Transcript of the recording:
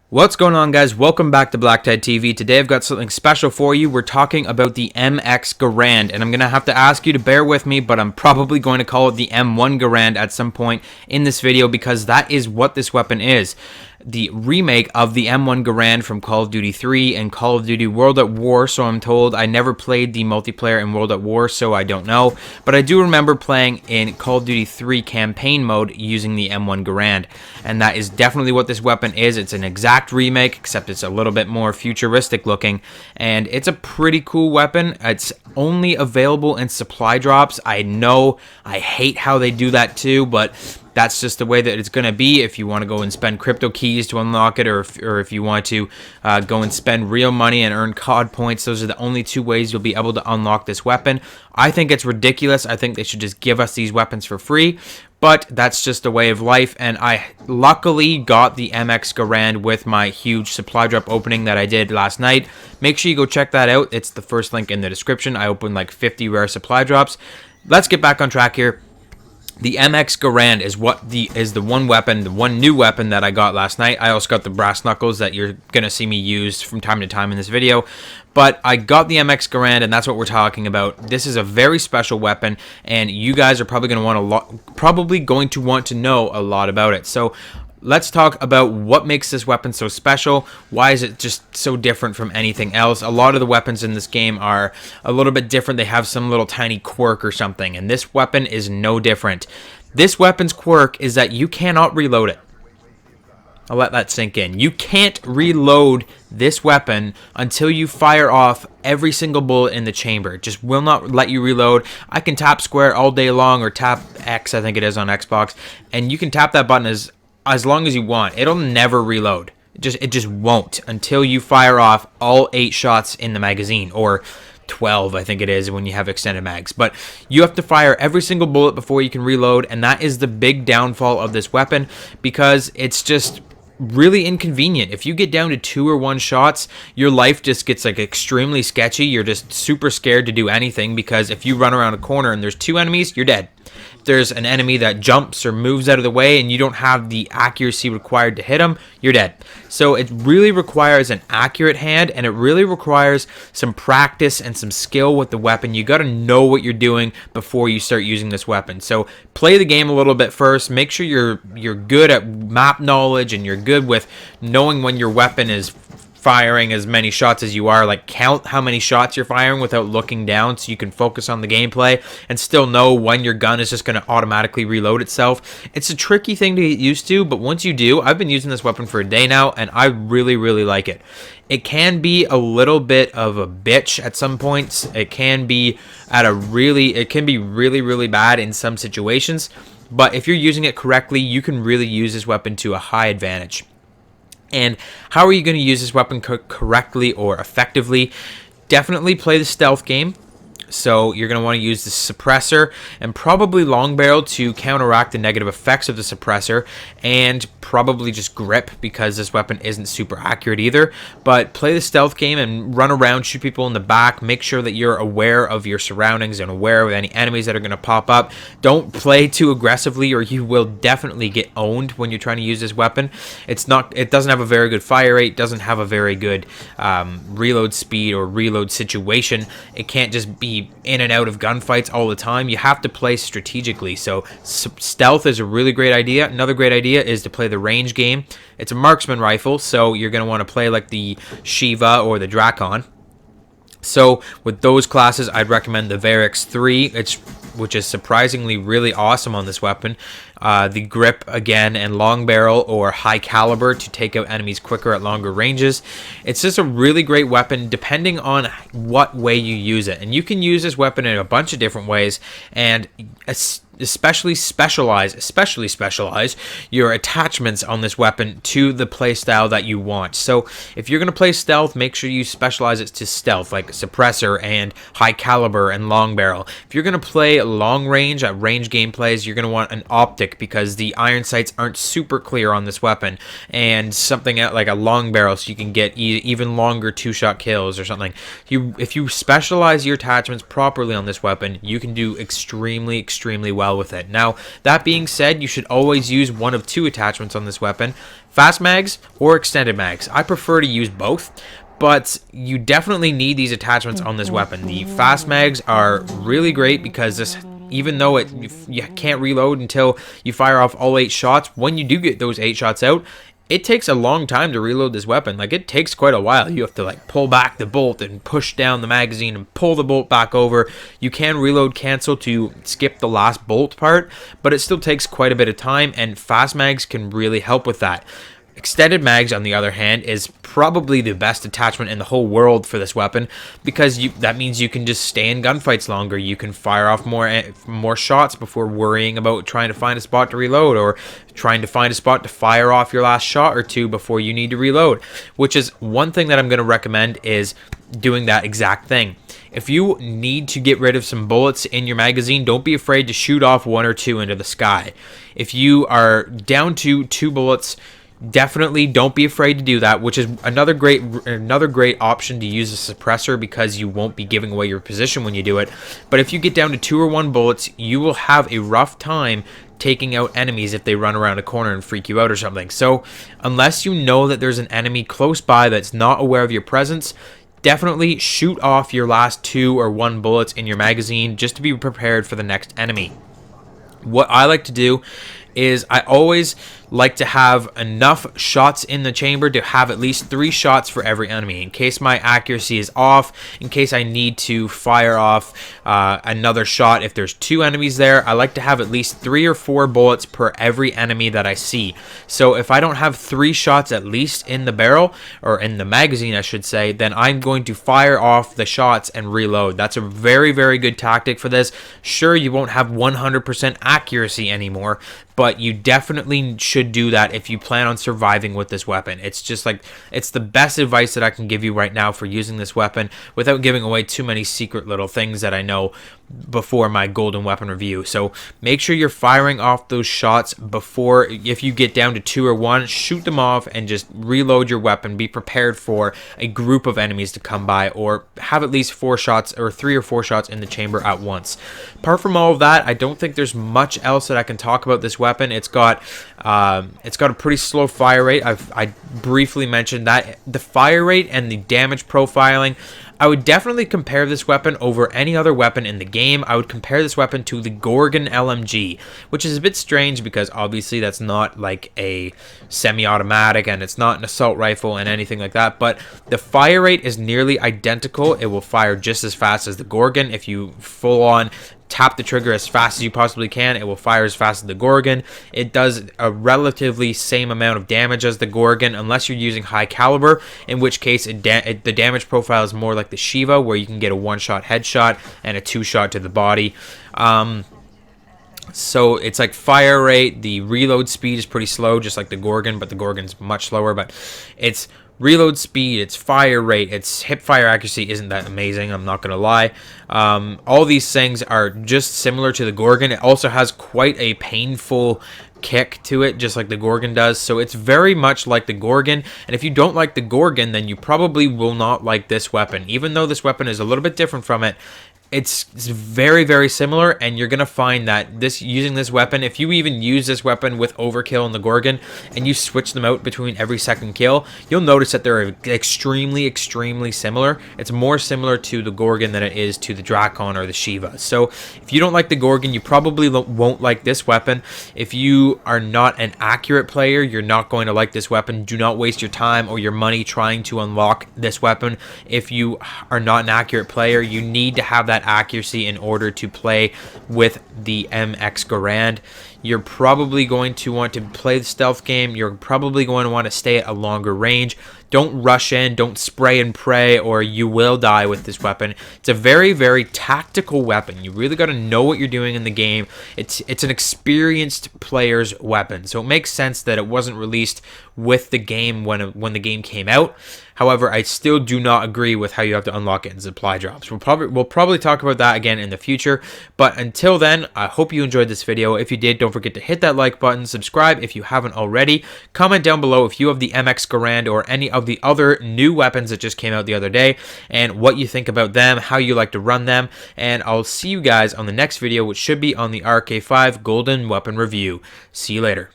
What's going on, guys? Welcome back to BlackTideTV. Today I've got something special for you. We're talking about the MX Garand, and I'm going to have to ask you to bear with me, but I'm probably going to call it the M1 Garand at some point in this video because that is what this weapon is. The remake of the M1 Garand from Call of Duty 3 and Call of Duty World at War, so I'm told. I never played the multiplayer in World at War, so I don't know. But I do remember playing in Call of Duty 3 campaign mode using the M1 Garand. And that is definitely what this weapon is. It's an exact remake, except it's a little bit more futuristic looking. And it's a pretty cool weapon. It's only available in supply drops. I know I hate how they do that too, but that's just the way that it's going to be. If you want to go and spend crypto keys to unlock it, or if you want to go and spend real money and earn CoD points, those are the only two ways you'll be able to unlock this weapon. I think it's ridiculous. I think they should just give us these weapons for free, but that's just a way of life, and I luckily got the MX Garand with my huge supply drop opening that I did last night. Make sure you go check that out. It's the first link in the description. I opened like 50 rare supply drops. Let's get back on track here. The MX Garand is the one weapon, the one new weapon that I got last night. I also got the brass knuckles that you're gonna see me use from time to time in this video. But I got the MX Garand, and that's what we're talking about. This is a very special weapon, and you guys are probably going to want to know a lot about it. So let's talk about what makes this weapon so special. Why is it just so different from anything else? A lot of the weapons in this game are a little bit different. They have some little tiny quirk or something, and this weapon is no different. This weapon's quirk is that you cannot reload it. I'll let that sink in. You can't reload this weapon until you fire off every single bullet in the chamber. It just will not let you reload. I can tap square all day long, or tap X, I think it is on Xbox, and you can tap that button as long as you want. It'll never reload. It just won't until you fire off all 8 shots in the magazine, or 12 I think it is when you have extended mags. But you have to fire every single bullet before you can reload, and that is the big downfall of this weapon, because it's just really inconvenient. If you get down to 2 or 1 shots, your life just gets like extremely sketchy. You're just super scared to do anything, because if you run around a corner and there's 2 enemies, you're dead. If there's an enemy that jumps or moves out of the way and you don't have the accuracy required to hit them, you're dead. So it really requires an accurate hand, and it really requires some practice and some skill with the weapon. You got to know what you're doing before you start using this weapon. So play the game a little bit first. Make sure you're good at map knowledge, and you're good with knowing when your weapon is firing as many shots as you are. Like, count how many shots you're firing without looking down, so you can focus on the gameplay and still know when your gun is just going to automatically reload itself. It's a tricky thing to get used to, but once you do, I've been using this weapon for a day now, and I really like it. It can be a little bit of a bitch at some points. It can be really bad in some situations, but if you're using it correctly, you can really use this weapon to a high advantage. And how are you going to use this weapon correctly or effectively? Definitely play the stealth game. So you're going to want to use the suppressor and probably long barrel to counteract the negative effects of the suppressor, and probably just grip, because this weapon isn't super accurate either. But play the stealth game and run around, shoot people in the back. Make sure that you're aware of your surroundings and aware of any enemies that are going to pop up. Don't play too aggressively, or you will definitely get owned when you're trying to use this weapon. It doesn't have a very good fire rate, doesn't have a very good reload speed or reload situation. It can't just be in and out of gunfights all the time. You have to play strategically. So stealth is a really great idea. Another great idea is to play the range game. It's a marksman rifle, so you're going to want to play like the Shiva or the Drakon. So with those classes, I'd recommend the Varix 3, which is surprisingly really awesome on this weapon. The grip again, and long barrel or high caliber to take out enemies quicker at longer ranges. It's just a really great weapon depending on what way you use it. And you can use this weapon in a bunch of different ways, and especially specialize your attachments on this weapon to the playstyle that you want. So if you're going to play stealth, make sure you specialize it to stealth, like suppressor and high caliber and long barrel. If you're going to play long range, range gameplays, you're going to want an optic, because the iron sights aren't super clear on this weapon, and something like a long barrel, so you can get even longer 2-shot kills or something. If you specialize your attachments properly on this weapon, you can do extremely well well with it. Now, that being said, you should always use one of two attachments on this weapon, fast mags or extended mags. I prefer to use both, but you definitely need these attachments on this weapon. The fast mags are really great because this, even though you can't reload until you fire off all 8 shots, when you do get those 8 shots out, it takes a long time to reload this weapon. Like, it takes quite a while. You have to like pull back the bolt and push down the magazine and pull the bolt back over. You can reload cancel to skip the last bolt part, but it still takes quite a bit of time, and fast mags can really help with that. Extended mags, on the other hand, is probably the best attachment in the whole world for this weapon, because that means you can just stay in gunfights longer. You can fire off more shots before worrying about trying to find a spot to reload, or trying to find a spot to fire off your last shot or two before you need to reload, which is one thing that I'm going to recommend, is doing that exact thing. If you need to get rid of some bullets in your magazine, don't be afraid to shoot off 1 or 2 into the sky. If you are down to 2 bullets, definitely don't be afraid to do that, which is another great option to use a suppressor, because you won't be giving away your position when you do it. But if you get down to 2 or 1 bullets, you will have a rough time taking out enemies if they run around a corner and freak you out or something. So unless you know that there's an enemy close by that's not aware of your presence, definitely shoot off your last 2 or 1 bullets in your magazine just to be prepared for the next enemy. What I like to do is I always like to have enough shots in the chamber to have at least 3 shots for every enemy, in case my accuracy is off, in case I need to fire off another shot. If there's 2 enemies there, I like to have at least 3 or 4 bullets per every enemy that I see. So if I don't have 3 shots at least in the barrel, or in the magazine I should say, then I'm going to fire off the shots and reload. That's a very, very good tactic for this. Sure, you won't have 100% accuracy anymore, but you definitely should do that if you plan on surviving with this weapon. It's just like, it's the best advice that I can give you right now for using this weapon without giving away too many secret little things that I know before my golden weapon review. So make sure you're firing off those shots before. If you get down to 2 or 1, shoot them off and just reload your weapon. Be prepared for a group of enemies to come by, or have at least 4 shots or 3 or 4 shots in the chamber at once. Apart from all of that, I don't think there's much else that I can talk about this weapon. It's got a pretty slow fire rate. I briefly mentioned that. The fire rate and the damage profiling, I would definitely compare this weapon over any other weapon in the game. I would compare this weapon to the Gorgon LMG, which is a bit strange because obviously that's not like a semi-automatic and it's not an assault rifle and anything like that, but the fire rate is nearly identical. It will fire just as fast as the Gorgon. If you full on tap the trigger as fast as you possibly can, it will fire as fast as the Gorgon. It does a relatively same amount of damage as the Gorgon, unless you're using high caliber, in which case the damage profile is more like the Shiva, where you can get a 1-shot headshot and a 2-shot to the body. So it's like fire rate, the reload speed is pretty slow, just like the Gorgon, but the Gorgon's much slower. But it's reload speed, its fire rate, its hip fire accuracy isn't that amazing, I'm not gonna lie. All these things are just similar to the Gorgon. It also has quite a painful kick to it, just like the Gorgon does, so it's very much like the Gorgon. And if you don't like the Gorgon, then you probably will not like this weapon. Even though this weapon is a little bit different from it, it's very, very similar, and you're gonna find that using this weapon, if you even use this weapon with overkill and the Gorgon and you switch them out between every second kill, you'll notice that they're extremely similar. It's more similar to the Gorgon than it is to the Drakon or the Shiva. So if you don't like the Gorgon, you probably won't like this weapon. If you are not an accurate player, you're not going to like this weapon. Do not waste your time or your money trying to unlock this weapon. If you are not an accurate player, you need to have that accuracy in order to play with the MX Garand. You're probably going to want to play the stealth game. You're probably going to want to stay at a longer range. Don't rush in, don't spray and pray, or you will die with this weapon. It's a very, very tactical weapon. You really got to know what you're doing in the game. It's an experienced player's weapon, so it makes sense that it wasn't released with the game when the game came out. However, I still do not agree with how you have to unlock it in supply drops. We'll probably talk about that again in the future, but until then, I hope you enjoyed this video. If you did, don't don't forget to hit that like button, subscribe if you haven't already, comment down below if you have the MX Garand or any of the other new weapons that just came out the other day, and what you think about them, how you like to run them, and I'll see you guys on the next video, which should be on the RK5 Golden Weapon Review. See you later.